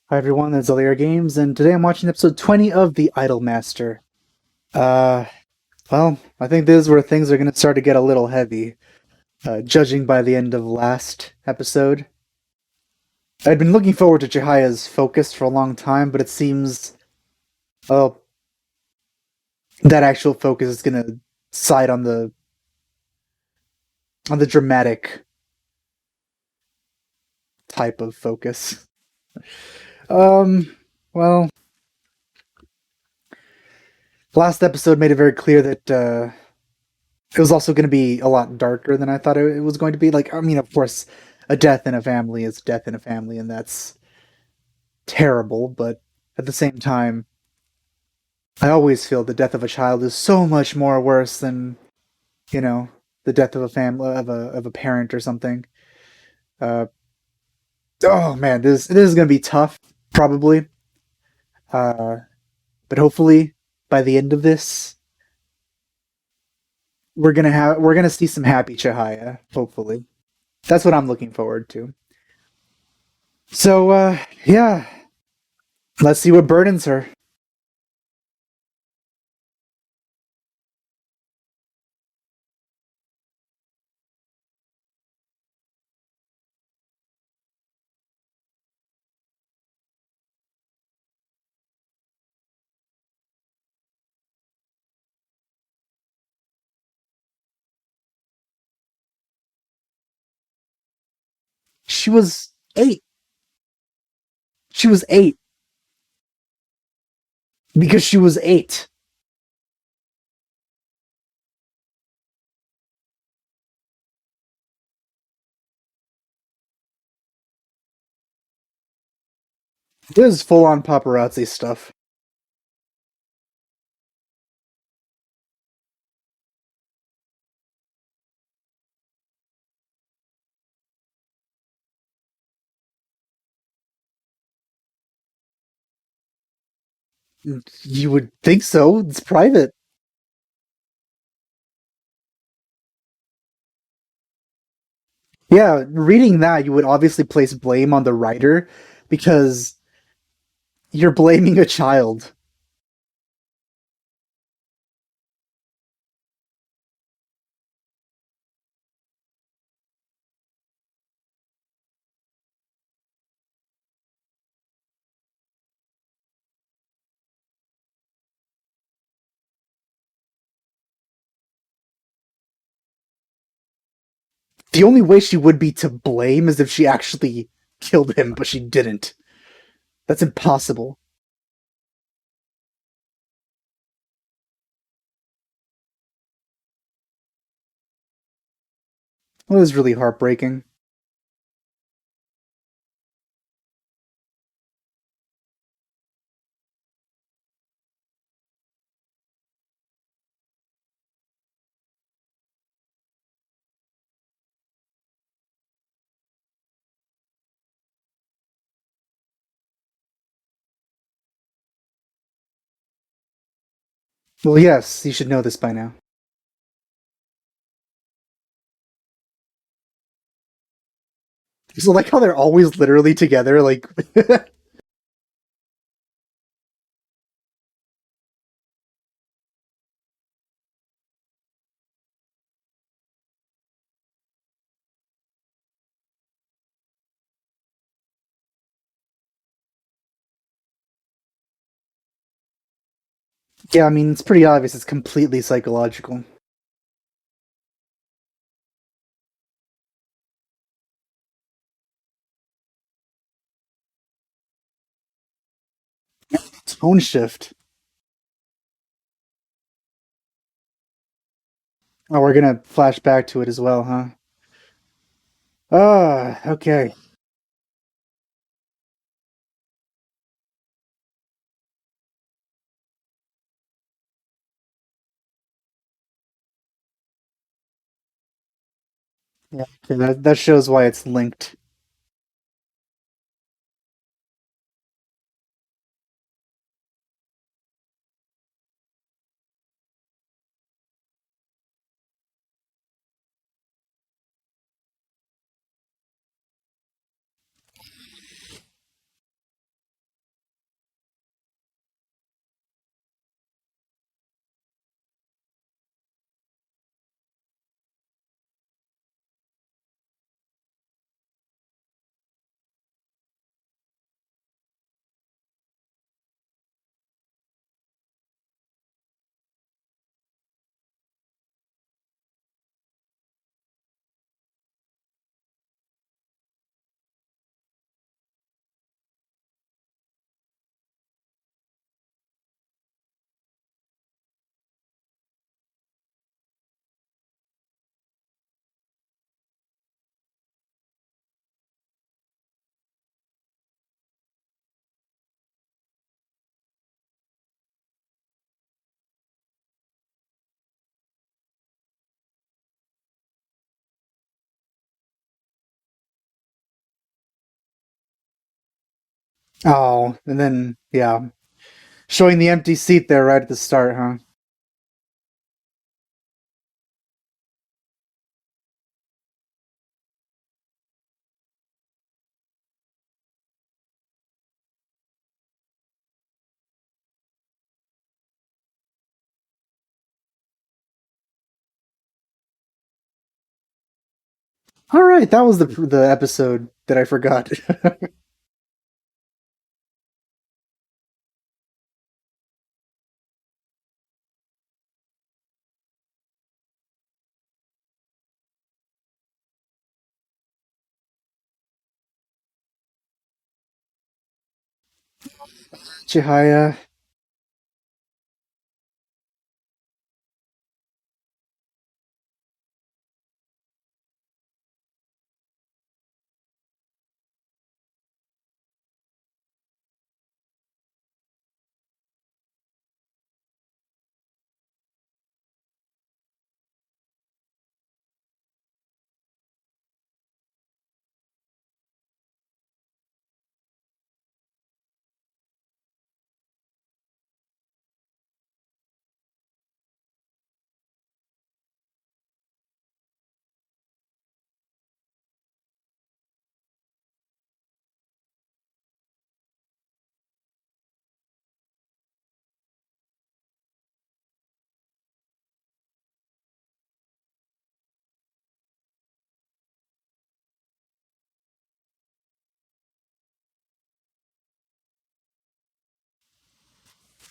Hi everyone, it's LAR Games, and today I'm watching episode 20 of the Idolmaster. Uh, I think this is where things are going to start to get a little heavy, judging by the end of last episode. I'd been looking forward to Chihaya's focus for a long time, but it seems, oh, that actual focus is going to side on the dramatic type of focus. Um, well, last episode made it very clear that it was also going to be a lot darker than I thought it was going to be. Like, I mean, of course, a death in a family is death in a family, and that's terrible. But at the same time, I always feel the death of a child is so much more worse than you know the death of a family of a parent or something. Uh, oh man, this is going to be tough, probably. Uh, but hopefully, by the end of this, we're gonna see some happy Chihaya. Hopefully, that's what I'm looking forward to. So, yeah, let's see what burdens her. She was 8. She was 8 because she was 8. This is full on paparazzi stuff. You would think so. It's private. Yeah, reading that, you would obviously place blame on the writer because you're blaming a child. The only way she would be to blame is if she actually killed him, but she didn't. That's impossible. Well, it was really heartbreaking. Well, yes, you should know this by now. So, like how they're always literally together, like yeah, I mean, it's pretty obvious it's completely psychological. Tone shift. Oh, we're gonna flash back to it as well, huh? Ah, okay. Yeah, okay, that shows why it's linked. Oh, and then yeah, showing the empty seat there right at the start, huh? All right, that was the episode that I forgot. Chihaya.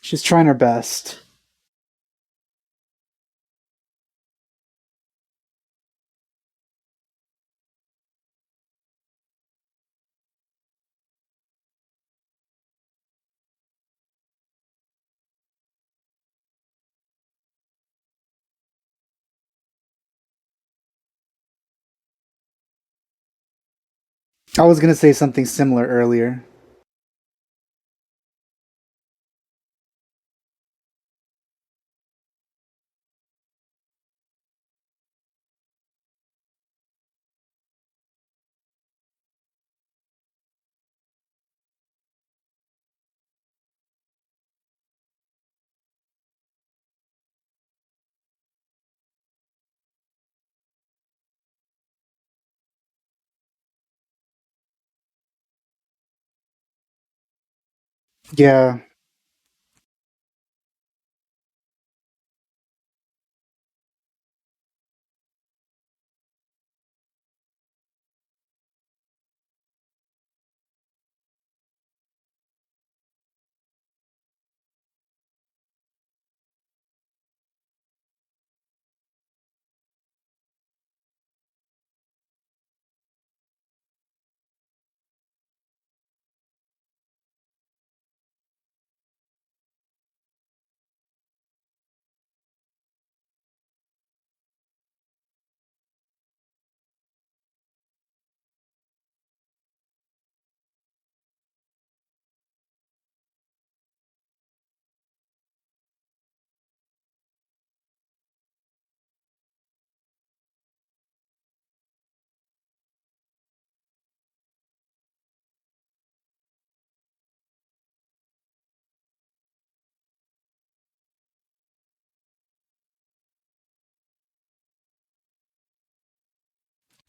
She's trying her best. I was gonna say something similar earlier. Yeah,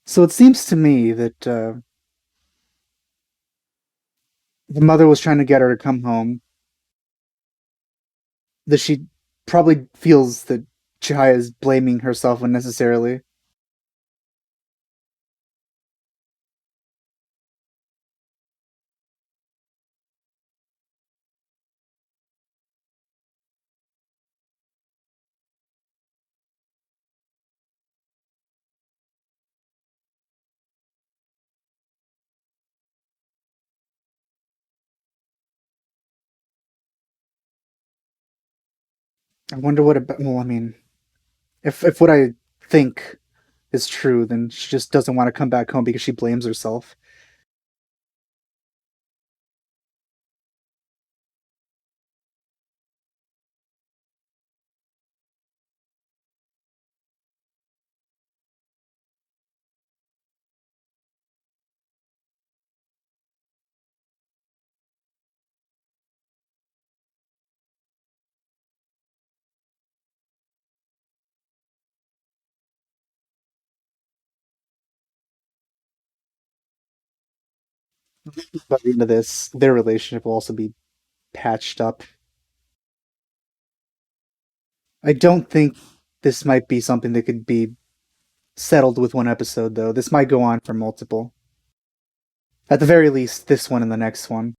so it seems to me that the mother was trying to get her to come home. That she probably feels that Chihaya is blaming herself unnecessarily. I wonder what about. Well, I mean, if what I think is true, then she just doesn't want to come back home because she blames herself. By the end of this, their relationship will also be patched up. I don't think this might be something that could be settled with one episode, though. This might go on for multiple. At the very least, this one and the next one.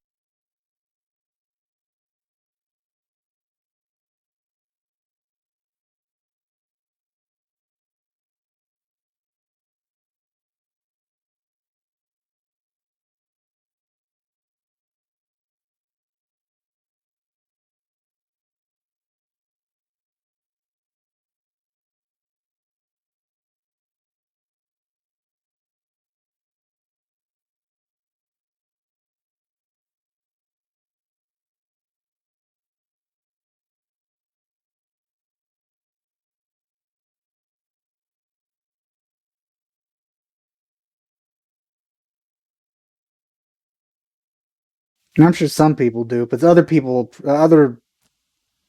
And I'm sure some people do, but other people,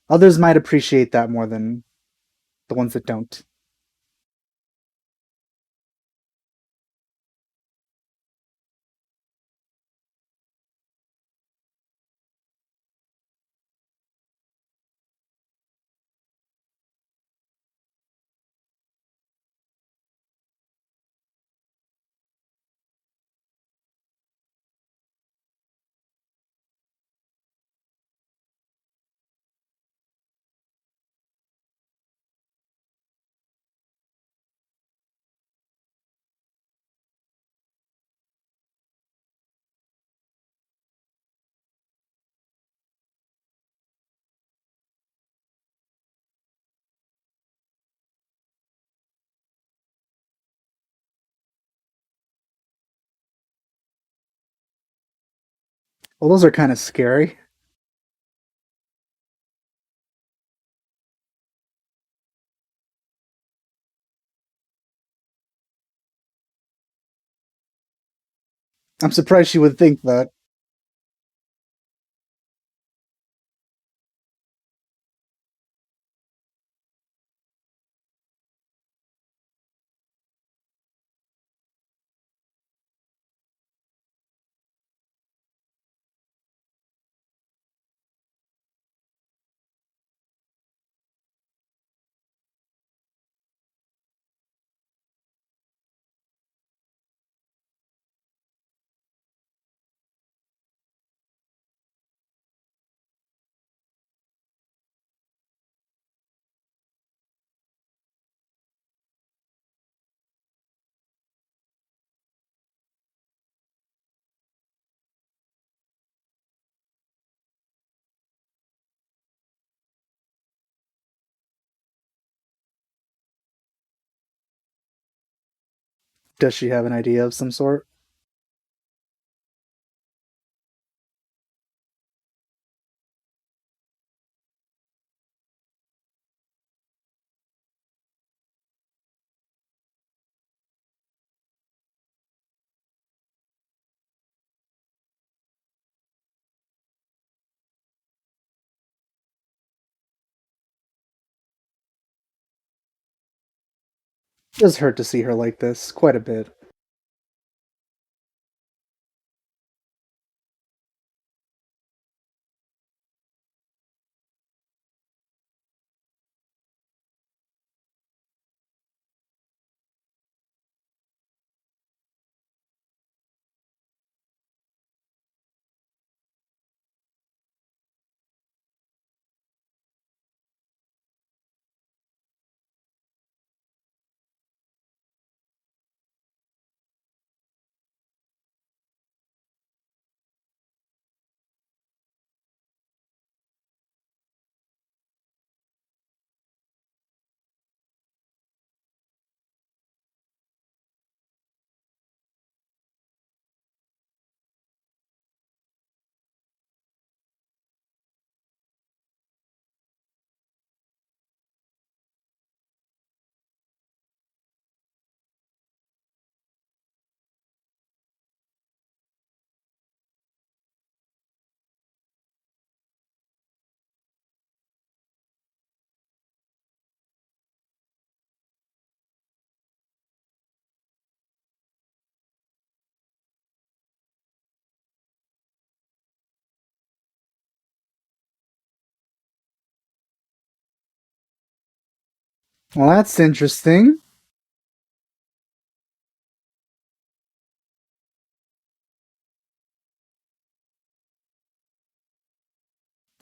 others might appreciate that more than the ones that don't. Well, those are kind of scary. I'm surprised she would think that. Does she have an idea of some sort? It does hurt to see her like this, quite a bit. Well, that's interesting.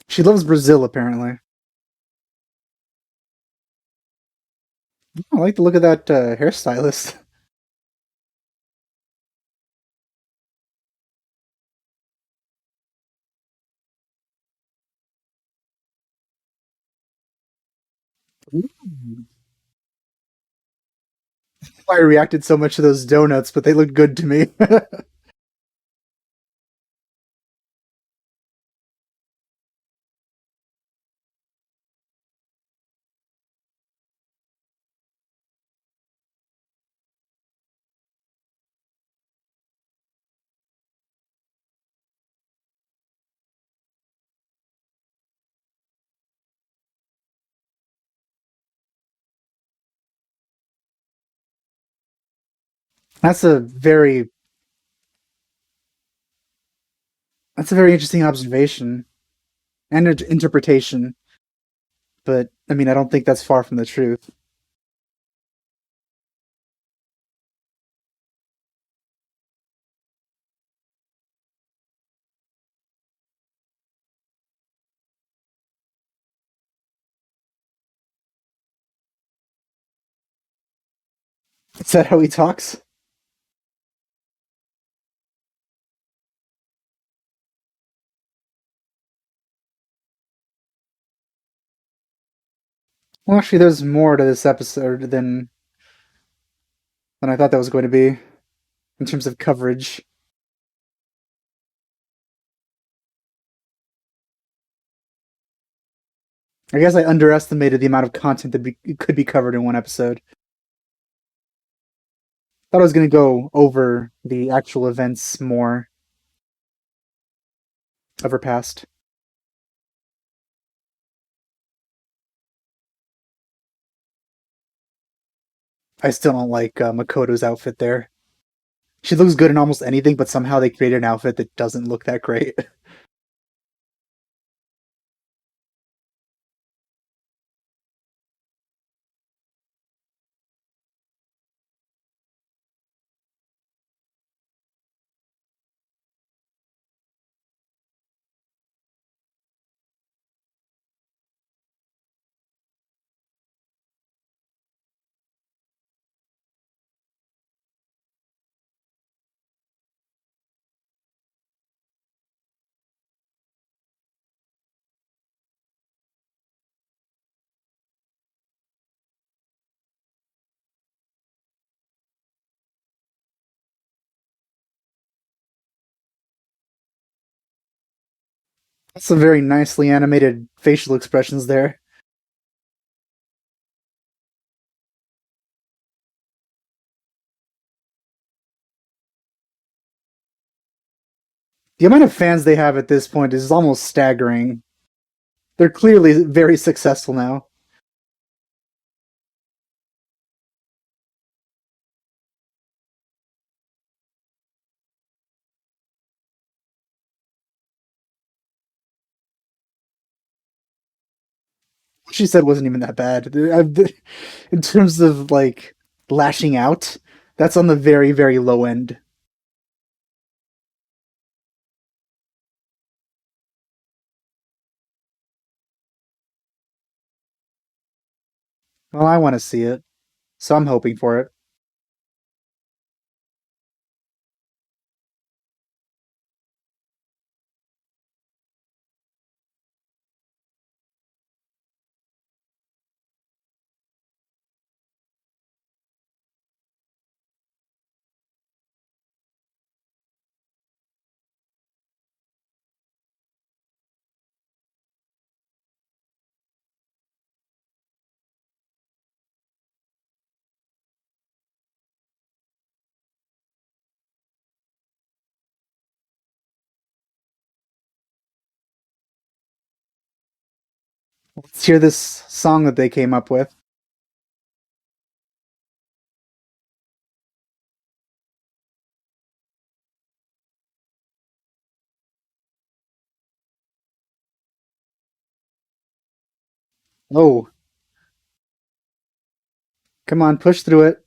She loves Brazil, apparently. I like the look of that hairstylist. Ooh. I reacted so much to those donuts, but they look good to me. That's a very that's a very interesting observation and interpretation. But I mean, I don't think that's far from the truth. Is that how he talks? Well, actually, there's more to this episode than I thought that was going to be in terms of coverage. I guess I underestimated the amount of content that could be covered in one episode. Thought I was going to go over the actual events more of her past. I still don't like Makoto's outfit there. She looks good in almost anything, but somehow they created an outfit that doesn't look that great. Some very nicely animated facial expressions there. The amount of fans they have at this point is almost staggering. They're clearly very successful now. What she said wasn't even that bad. In terms of like lashing out, that's on the very, very low end. Well, I want to see it, so I'm hoping for it. Let's hear this song that they came up with. Oh, Come on, push through it.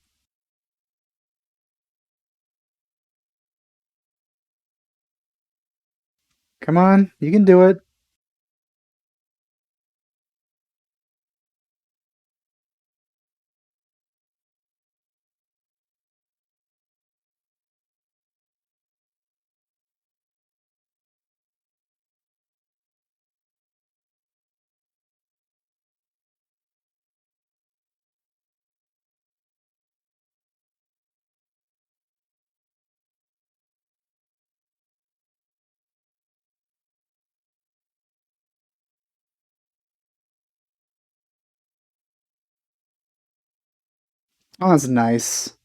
Come on, you can do it. Oh, that's nice.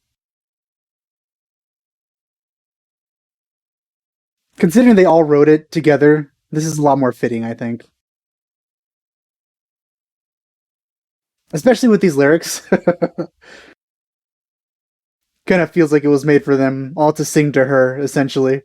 Considering they all wrote it together, this is a lot more fitting, I think. Especially with these lyrics. Kind of feels like it was made for them all to sing to her, essentially.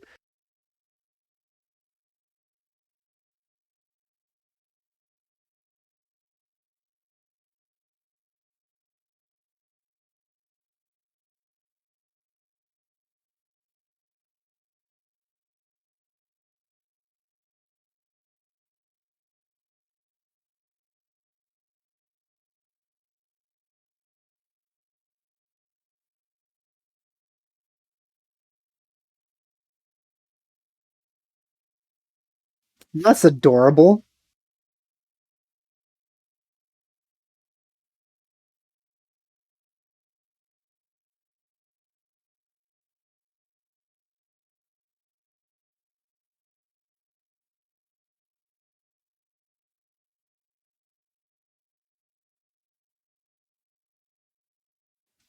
That's adorable.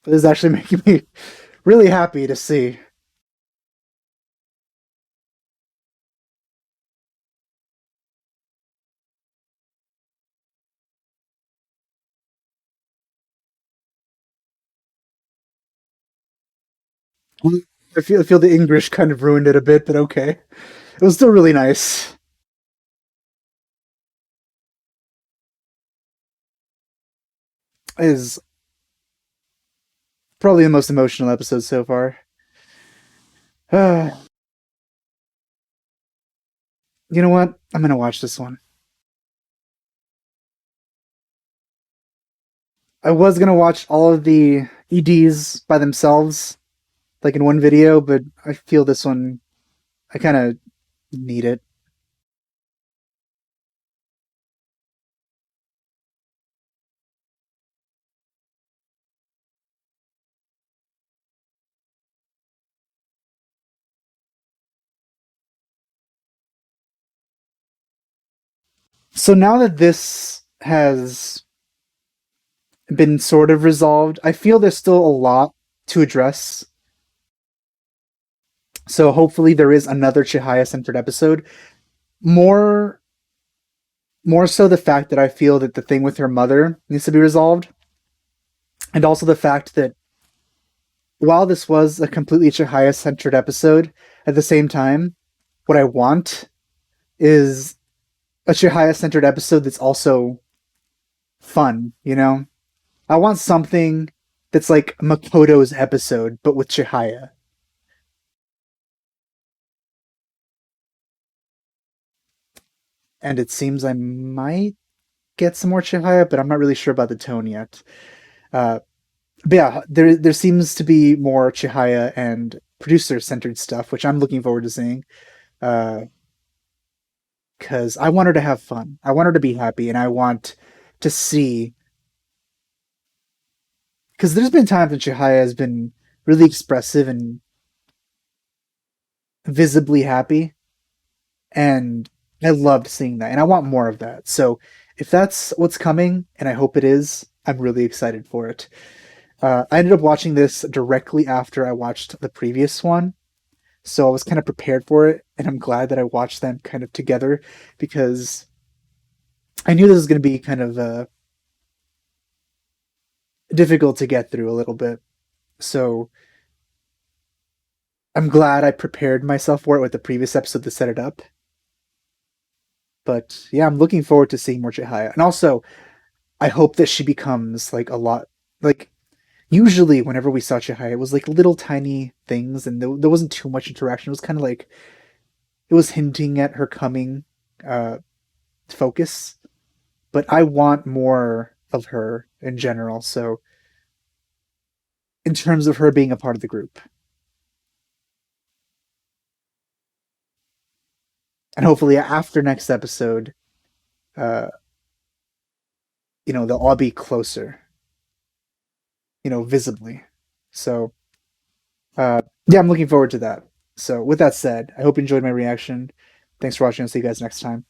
This is actually making me really happy to see. I feel the English kind of ruined it a bit, but okay. It was still really nice. It is probably the most emotional episode so far. You know what? I'm gonna watch this one. I was gonna watch all of the EDs by themselves, like in one video, but I feel this one, I kind of need it. So now that this has been sort of resolved, I feel there's still a lot to address. So hopefully there is another Chihaya centered episode. More more so the fact that I feel that the thing with her mother needs to be resolved. And also the fact that while this was a completely Chihaya centered episode, at the same time, what I want is a Chihaya centered episode that's also fun, you know? I want something that's like Makoto's episode, but with Chihaya. And it seems I might get some more Chihaya, but I'm not really sure about the tone yet. Uh, but yeah, there seems to be more Chihaya and producer centered stuff, which I'm looking forward to seeing. Because I want her to have fun. I want her to be happy, and I want to see. Because there's been times when Chihaya has been really expressive and visibly happy, and I loved seeing that, and I want more of that. So if that's what's coming, and I hope it is, I'm really excited for it. I ended up watching this directly after I watched the previous one, so I was kind of prepared for it, and I'm glad that I watched them kind of together because I knew this was going to be kind of difficult to get through a little bit. So I'm glad I prepared myself for it with the previous episode to set it up. But yeah, I'm looking forward to seeing more Chihaya. And also, I hope that she becomes like a lot like usually whenever we saw Chihaya, it was like little tiny things, and there wasn't too much interaction. It was kind of like it was hinting at her coming uh, focus. But I want more of her in general. So in terms of her being a part of the group, and hopefully after next episode, uh, they'll all be closer, visibly. So yeah, I'm looking forward to that. So with that said, I hope you enjoyed my reaction. Thanks for watching. I'll see you guys next time.